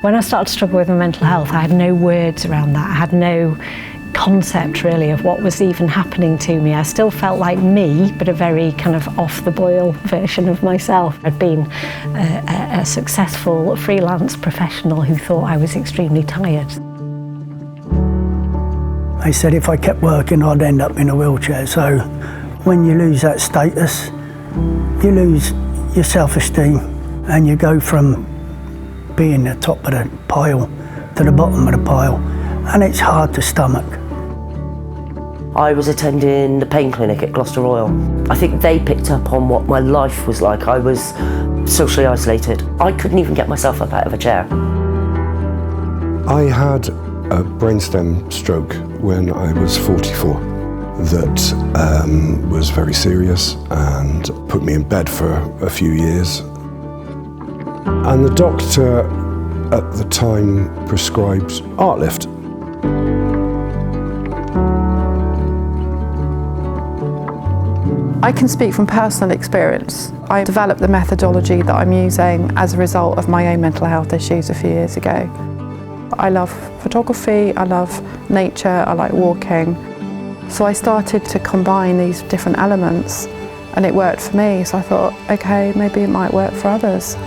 When I started to struggle with my mental health, I had no words around that. I had no concept really of what was even happening to me. I still felt like me, but a very kind of off-the-boil version of myself. I'd been a successful freelance professional who thought I was extremely tired. They said if I kept working, I'd end up in a wheelchair. So when you lose that status, you lose your self-esteem and you go from being the top of the pile to the bottom of the pile, and it's hard to stomach. I was attending the pain clinic at Gloucester Royal. I think they picked up on what my life was like. I was socially isolated. I couldn't even get myself up out of a chair. I had a brainstem stroke when I was 44 that was very serious and put me in bed for a few years. And the doctor at the time prescribed Artlift. I can speak from personal experience. I developed the methodology that I'm using as a result of my own mental health issues a few years ago. I love photography, I love nature, I like walking. So I started to combine these different elements and it worked for me. So I thought, okay, maybe it might work for others.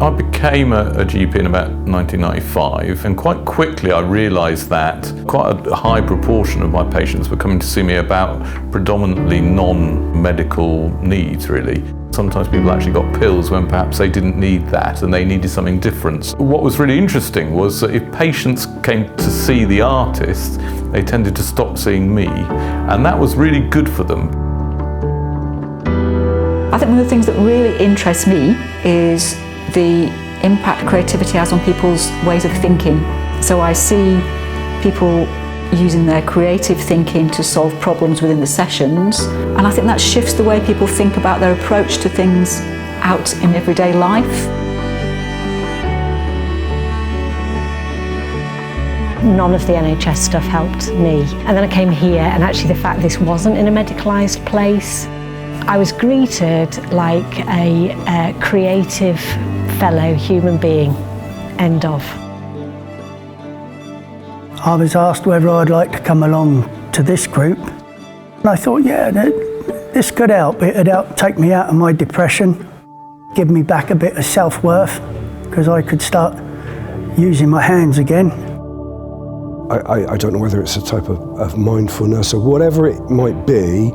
I became a GP in about 1995, and quite quickly I realised that quite a high proportion of my patients were coming to see me about predominantly non-medical needs, really. Sometimes people actually got pills when perhaps they didn't need that and they needed something different. What was really interesting was that if patients came to see the artist, they tended to stop seeing me, and that was really good for them. I think one of the things that really interests me is the impact creativity has on people's ways of thinking. So I see people using their creative thinking to solve problems within the sessions, and I think that shifts the way people think about their approach to things out in everyday life. None of the NHS stuff helped me. And then I came here, and actually the fact this wasn't in a medicalised place, I was greeted like a creative fellow human being. End of. I was asked whether I'd like to come along to this group. And I thought, yeah, this could help. It'd help take me out of my depression, give me back a bit of self-worth, because I could start using my hands again. I don't know whether it's a type of mindfulness or whatever it might be.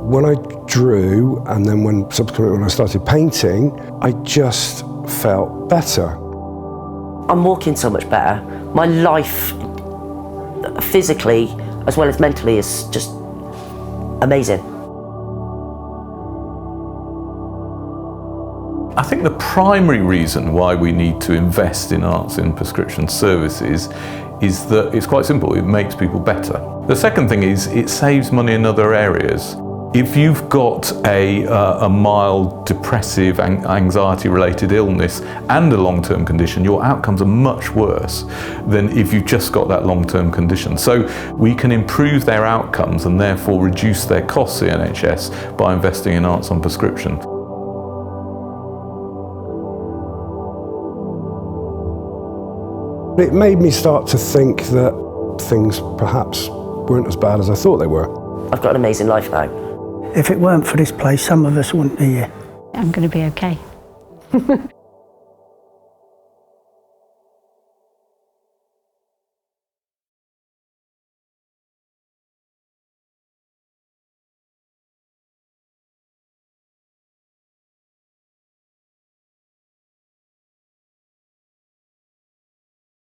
When I drew, and then subsequently when I started painting, I just felt better. I'm walking so much better. My life, physically as well as mentally, is just amazing. I think the primary reason why we need to invest in arts in prescription services is that it's quite simple, it makes people better. The second thing is it saves money in other areas. If you've got a mild depressive, anxiety-related illness and a long-term condition, your outcomes are much worse than if you've just got that long-term condition. So we can improve their outcomes and therefore reduce their costs, the NHS, by investing in arts on prescription. It made me start to think that things perhaps weren't as bad as I thought they were. I've got an amazing life now. If it weren't for this place, some of us wouldn't be here. I'm going to be okay.